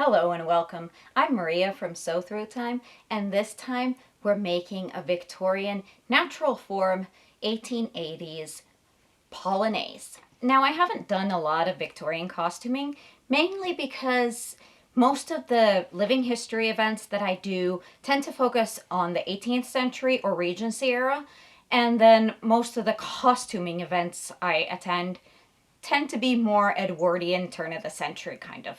Hello and welcome. I'm Maria from Sew Through Time, and this time we're making a Victorian natural form 1880s polonaise. Now, I haven't done a lot of Victorian costuming, mainly because most of the living history events that I do tend to focus on the 18th century or Regency era, and then most of the costuming events I attend tend to be more Edwardian, turn of the century kind of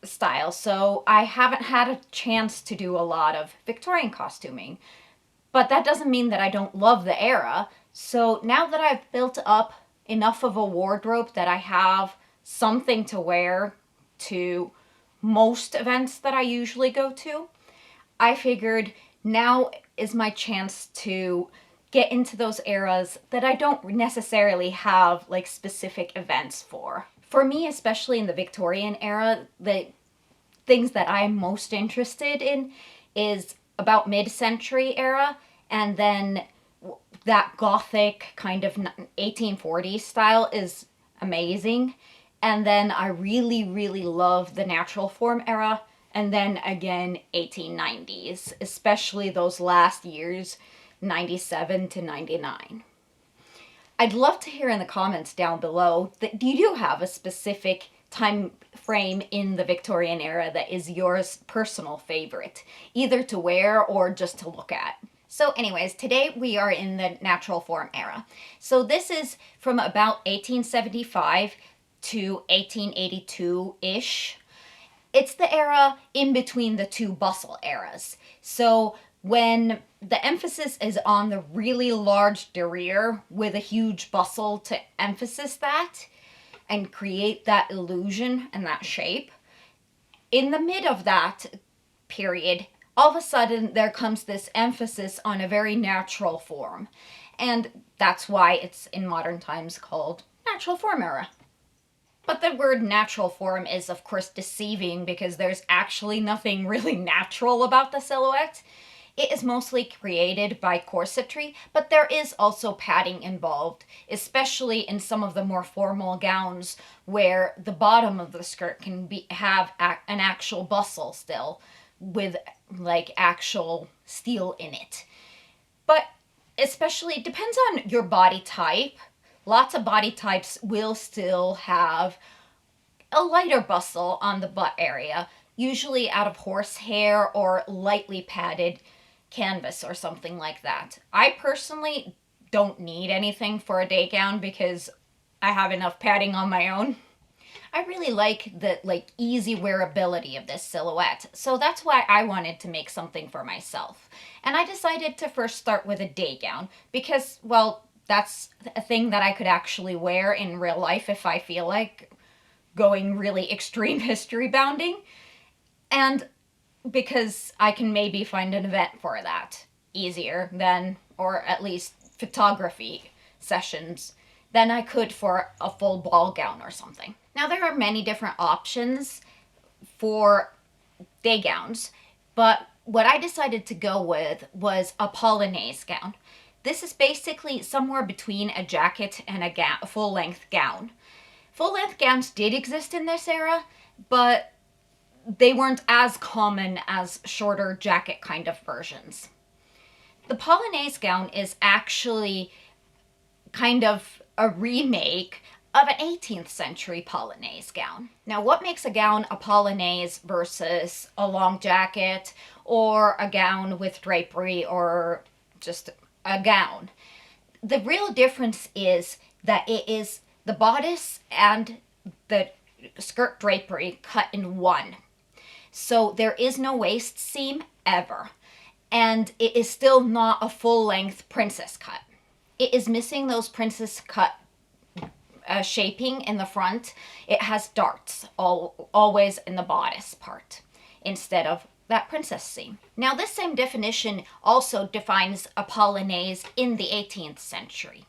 style, so I haven't had a chance to do a lot of Victorian costuming. But that doesn't mean that I don't love the era. So now that I've built up enough of a wardrobe that I have something to wear to most events that I usually go to, I figured now is my chance to get into those eras that I don't necessarily have like specific events for. For me, especially in the Victorian era, the things that I'm most interested in is about mid-century era, and then that Gothic kind of 1840s style is amazing. And then I really, really love the natural form era, and then again 1890s, especially those last years, 97 to 99. I'd love to hear in the comments down below that you do have a specific time frame in the Victorian era that is your personal favorite, either to wear or just to look at. So anyways, today we are in the natural form era. So this is from about 1875 to 1882-ish. It's the era in between the two bustle eras. So when the emphasis is on the really large derriere with a huge bustle to emphasize that and create that illusion and that shape, in the mid of that period, all of a sudden there comes this emphasis on a very natural form. And that's why it's in modern times called natural form era. But the word natural form is of course deceiving because there's actually nothing really natural about the silhouette. It is mostly created by corsetry, but there is also padding involved, especially in some of the more formal gowns where the bottom of the skirt can have an actual bustle still with like actual steel in it. But especially it depends on your body type. Lots of body types will still have a lighter bustle on the butt area, usually out of horsehair or lightly padded canvas or something like that. I personally don't need anything for a day gown because I have enough padding on my own. I really like the easy wearability of this silhouette, so that's why I wanted to make something for myself. And I decided to first start with a day gown because, well, that's a thing that I could actually wear in real life if I feel like going really extreme history bounding. And because I can maybe find an event for that easier than, or at least photography sessions, than I could for a full ball gown or something. Now there are many different options for day gowns, but what I decided to go with was a polonaise gown. This is basically somewhere between a jacket and a full-length gown. Full-length gowns did exist in this era, but they weren't as common as shorter jacket kind of versions. The polonaise gown is actually kind of a remake of an 18th century polonaise gown. Now, what makes a gown a polonaise versus a long jacket or a gown with drapery or just a gown? The real difference is that it is the bodice and the skirt drapery cut in one. So there is no waist seam ever, and it is still not a full-length princess cut. It is missing those princess cut shaping in the front. It has darts always in the bodice part instead of that princess seam. Now this same definition also defines a polonaise in the 18th century.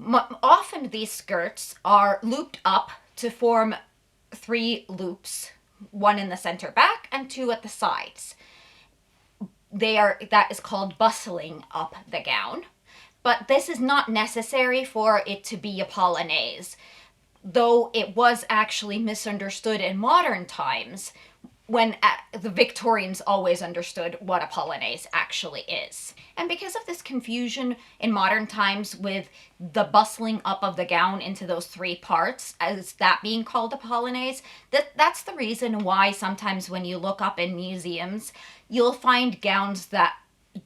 Often these skirts are looped up to form 3 loops, one in the center back and 2 at the sides. That is called bustling up the gown, but this is not necessary for it to be a polonaise. though it was actually misunderstood in modern times, when the Victorians always understood what a polonaise actually is. And because of this confusion in modern times with the bustling up of the gown into those three parts, as that being called a polonaise, that's the reason why sometimes when you look up in museums, you'll find gowns that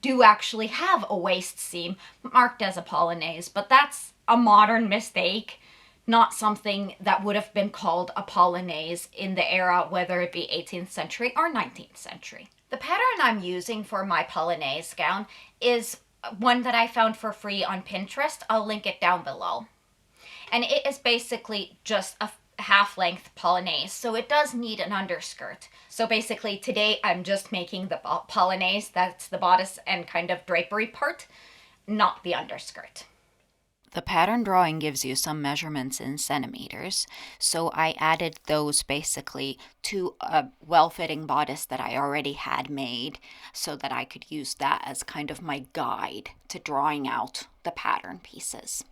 do actually have a waist seam marked as a polonaise, but that's a modern mistake, not something that would have been called a polonaise in the era, whether it be 18th century or 19th century. The pattern I'm using for my polonaise gown is one that I found for free on Pinterest. I'll link it down below. And it is basically just a half-length polonaise, so it does need an underskirt. So basically today I'm just making the polonaise, that's the bodice and kind of drapery part, not the underskirt. The pattern drawing gives you some measurements in centimeters, so I added those basically to a well-fitting bodice that I already had made so that I could use that as kind of my guide to drawing out the pattern pieces.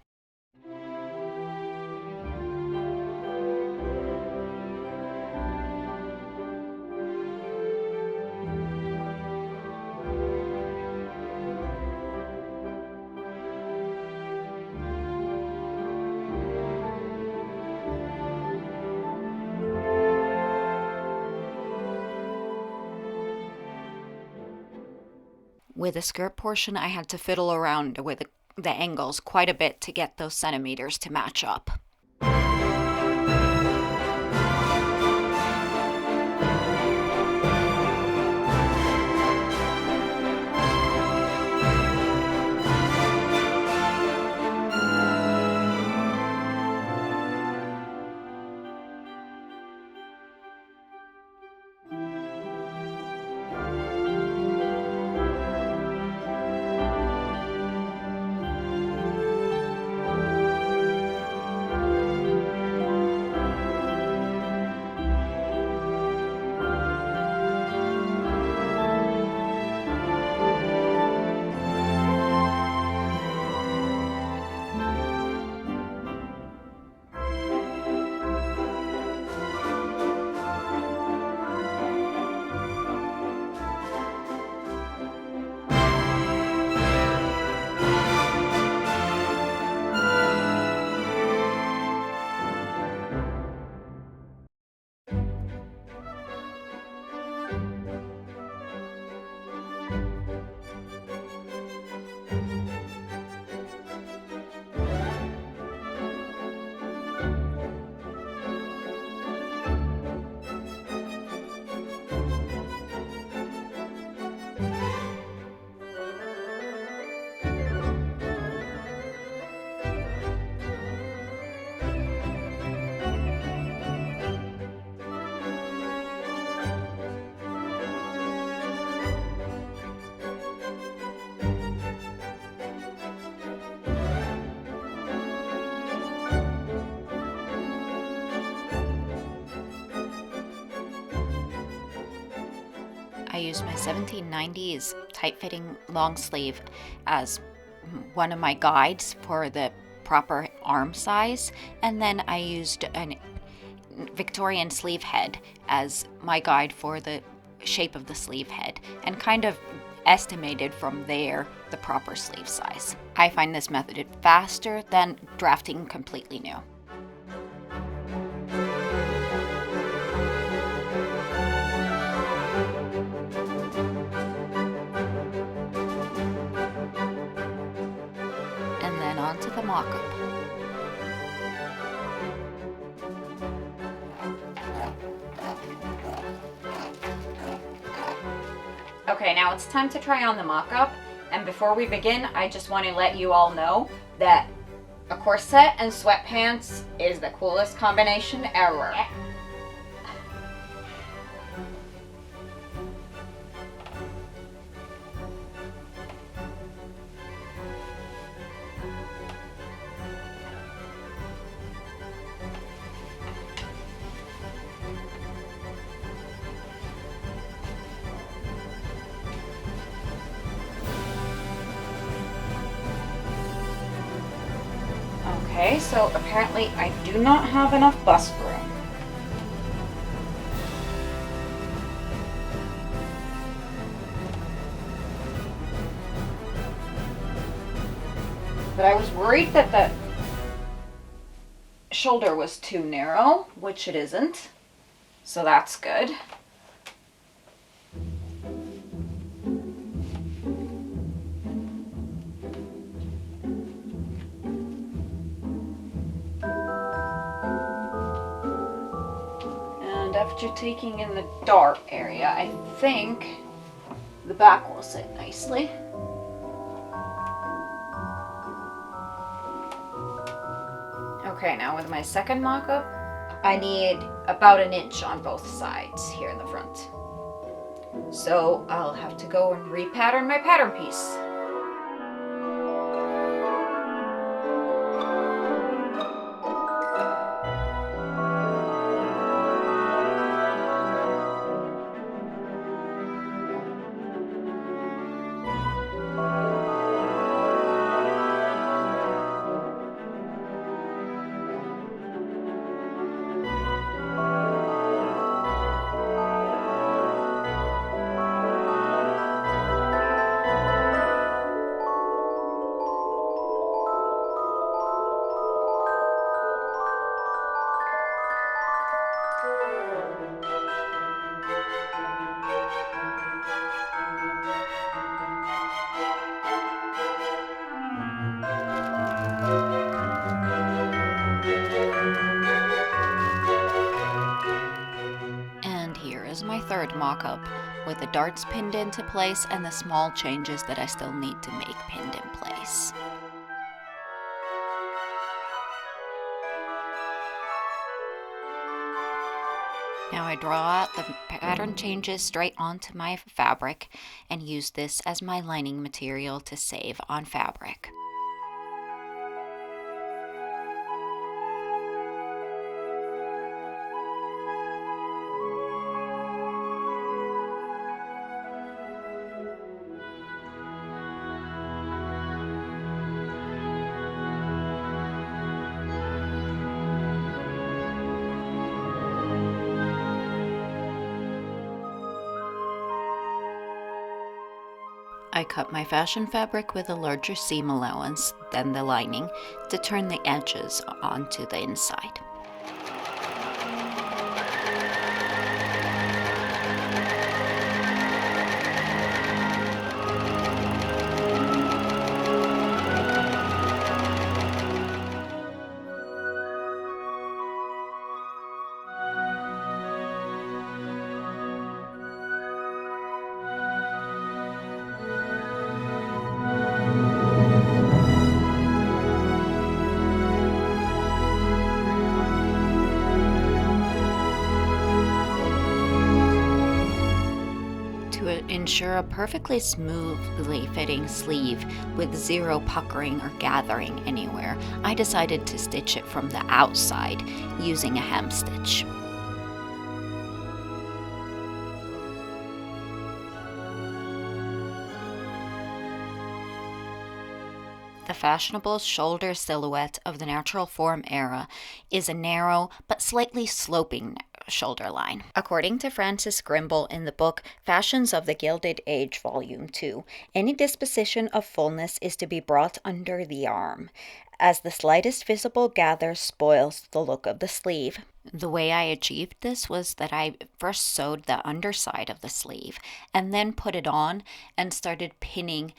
With the skirt portion, I had to fiddle around with the angles quite a bit to get those centimeters to match up. I used my 1790s tight-fitting long sleeve as one of my guides for the proper arm size, and then I used a Victorian sleeve head as my guide for the shape of the sleeve head, and kind of estimated from there the proper sleeve size. I find this method faster than drafting completely new. Onto the mock-up. Okay, now it's time to try on the mock-up, and before we begin, I just want to let you all know that a corset and sweatpants is the coolest combination ever. Yeah. Okay, so apparently I do not have enough bust room. But I was worried that the shoulder was too narrow, which it isn't. So that's good. And after taking in the dart area, I think the back will sit nicely. Okay, now with my second mock-up, I need about an inch on both sides here in the front. So I'll have to go and repattern my pattern piece. And here is my third mock-up, with the darts pinned into place and the small changes that I still need to make pinned in place. Now I draw out the pattern changes straight onto my fabric and use this as my lining material to save on fabric. I cut my fashion fabric with a larger seam allowance than the lining to turn the edges onto the inside. Ensure a perfectly smoothly fitting sleeve with zero puckering or gathering anywhere, I decided to stitch it from the outside using a hem stitch. The fashionable shoulder silhouette of the natural form era is a narrow but slightly sloping shoulder line. According to Frances Grimble in the book Fashions of the Gilded Age Volume 2, any disposition of fullness is to be brought under the arm, as the slightest visible gather spoils the look of the sleeve. The way I achieved this was that I first sewed the underside of the sleeve and then put it on and started pinning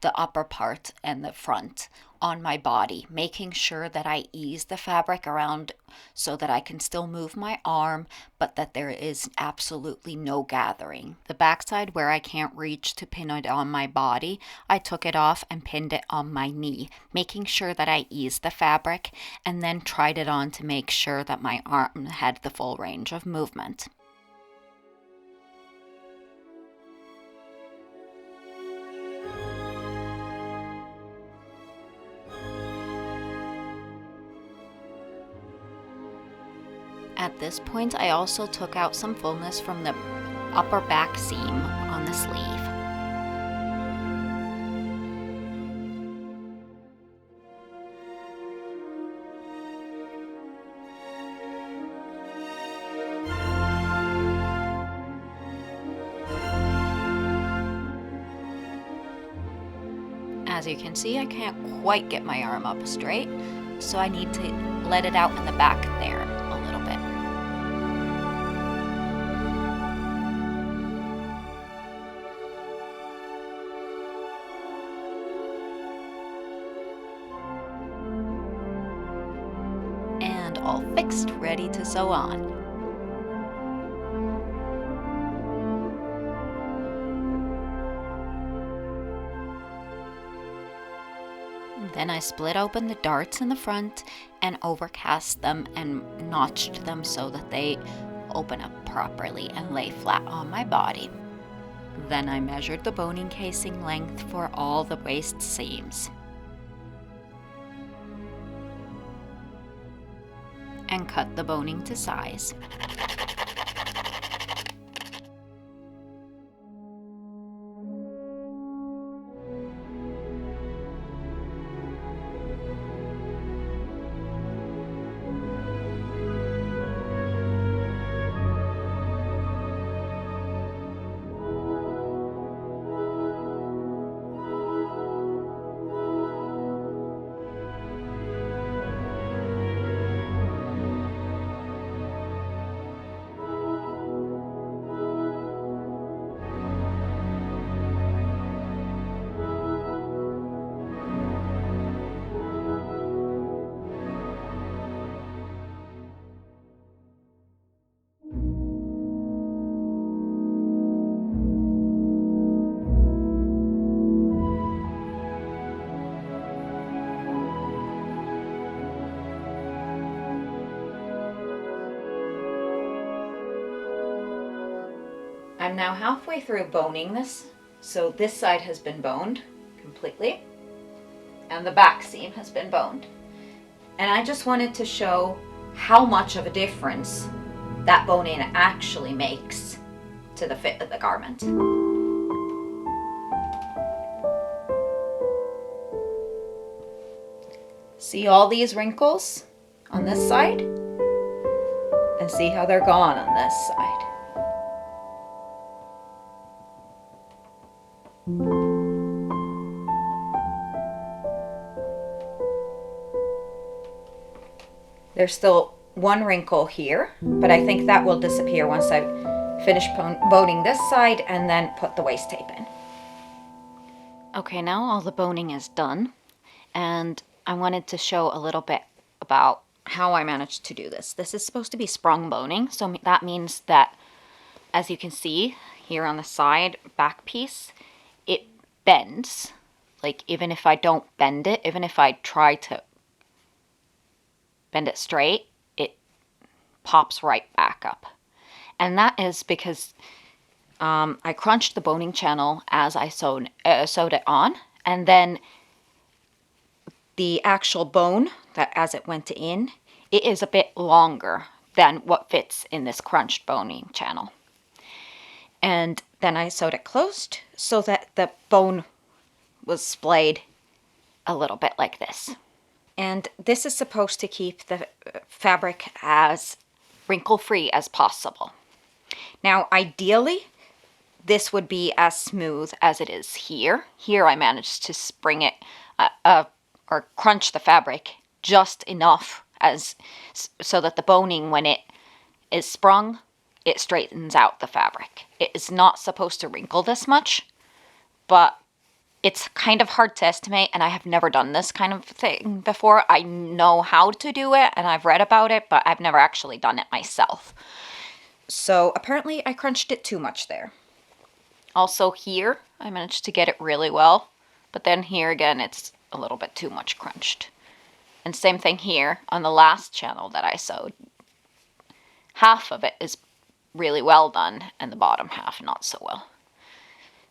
the upper part and the front on my body, making sure that I ease the fabric around so that I can still move my arm, but that there is absolutely no gathering. The backside, where I can't reach to pin it on my body, I took it off and pinned it on my knee, making sure that I eased the fabric, and then tried it on to make sure that my arm had the full range of movement. At this point, I also took out some fullness from the upper back seam on the sleeve. As you can see, I can't quite get my arm up straight, so I need to let it out in the back there a little bit. And all fixed, ready to sew on. Then I split open the darts in the front and overcast them and notched them so that they open up properly and lay flat on my body. Then I measured the boning casing length for all the waist seams and cut the boning to size. I'm now halfway through boning this, so this side has been boned completely, and the back seam has been boned. And I just wanted to show how much of a difference that boning actually makes to the fit of the garment. See all these wrinkles on this side? And see how they're gone on this side. There's still one wrinkle here, but I think that will disappear once I finish boning this side and then put the waist tape in. Okay, now all the boning is done, and I wanted to show a little bit about how I managed to do this. This is supposed to be sprung boning, so that means that, as you can see here on the side back piece, it bends. Like, even if I don't bend it, even if I try to bend it straight, it pops right back up. And that is because I crunched the boning channel as I sewed it on, and then the actual bone, that as it went in, it is a bit longer than what fits in this crunched boning channel. And then I sewed it closed so that the bone was splayed a little bit like this. And this is supposed to keep the fabric as wrinkle-free as possible. Now, ideally, this would be as smooth as it is here. Here I managed to spring it, or crunch the fabric just enough so that the boning, when it is sprung, it straightens out the fabric. It is not supposed to wrinkle this much, but it's kind of hard to estimate, and I have never done this kind of thing before. I know how to do it, and I've read about it, but I've never actually done it myself. So apparently I crunched it too much there. Also here, I managed to get it really well, but then here again, it's a little bit too much crunched. And same thing here on the last channel that I sewed. Half of it is really well done, and the bottom half not so well.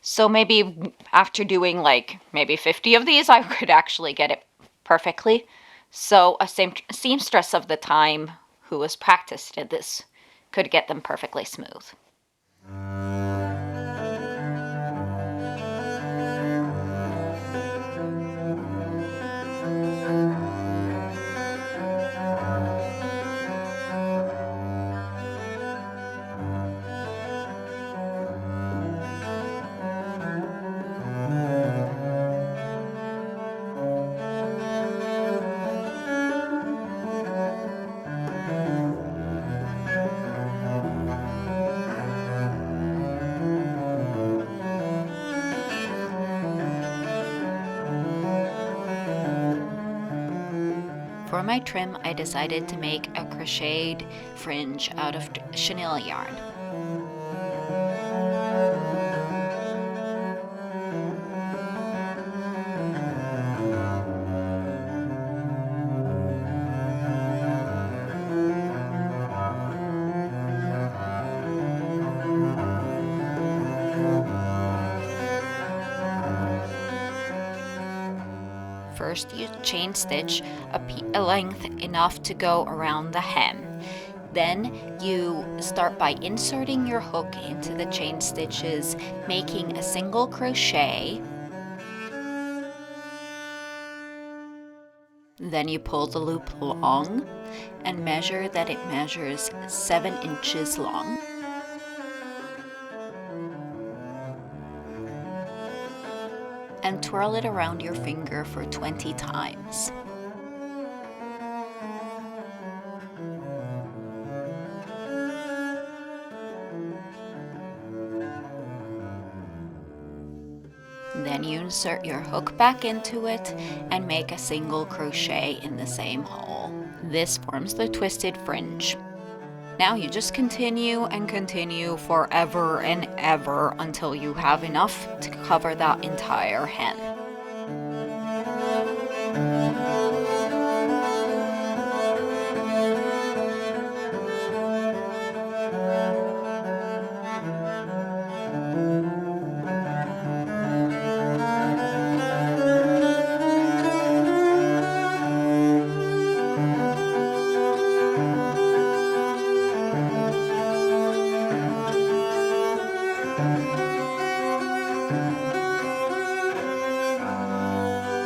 So maybe after doing like maybe 50 of these, I could actually get it perfectly. So a seamstress of the time who was practiced at this could get them perfectly smooth. my trim, I decided to make a crocheted fringe out of chenille yarn. First, you chain stitch a length enough to go around the hem. Then you start by inserting your hook into the chain stitches, making a single crochet. Then you pull the loop long and measure that it measures 7 inches long. And twirl it around your finger for 20 times. Then you insert your hook back into it and make a single crochet in the same hole. This forms the twisted fringe. Now you just continue and continue forever and ever until you have enough to cover that entire hem.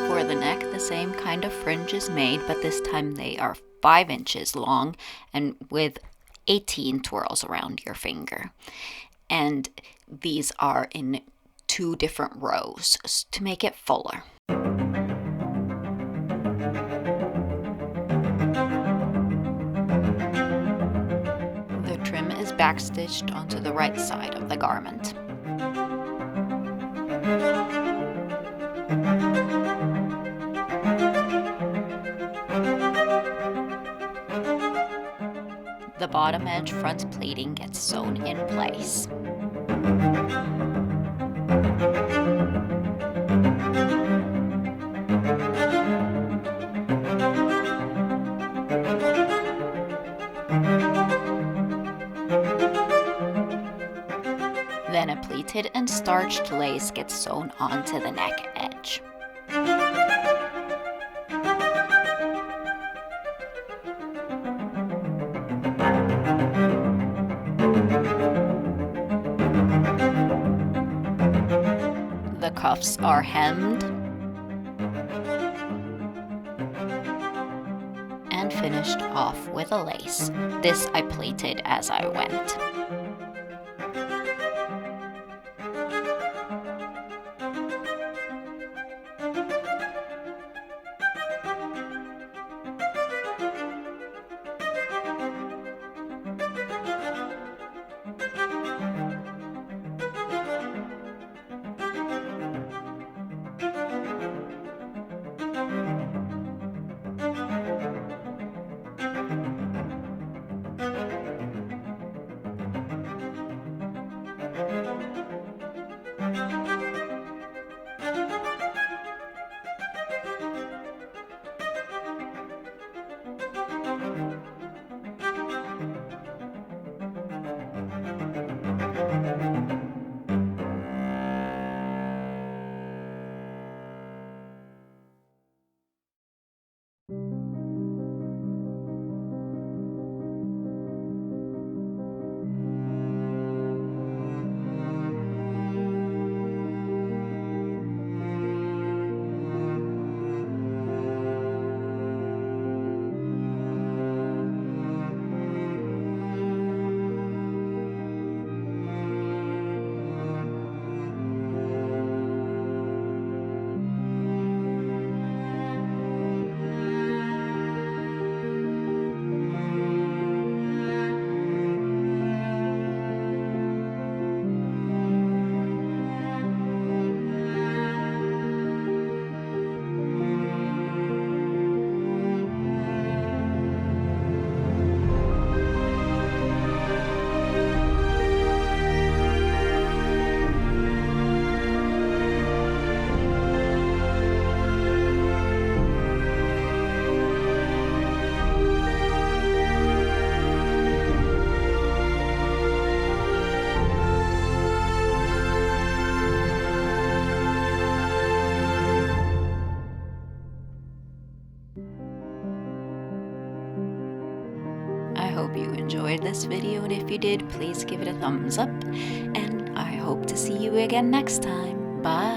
For the neck, the same kind of fringe is made, but this time they are 5 inches long and with 18 twirls around your finger. And these are in 2 different rows to make it fuller. The trim is backstitched onto the right side of the garment. The bottom edge front pleating gets sewn in place. Then a pleated and starched lace gets sewn onto the neck edge. The cuffs are hemmed and finished off with a lace. This I pleated as I went. this video, and if you did, please give it a thumbs up, and I hope to see you again next time. Bye!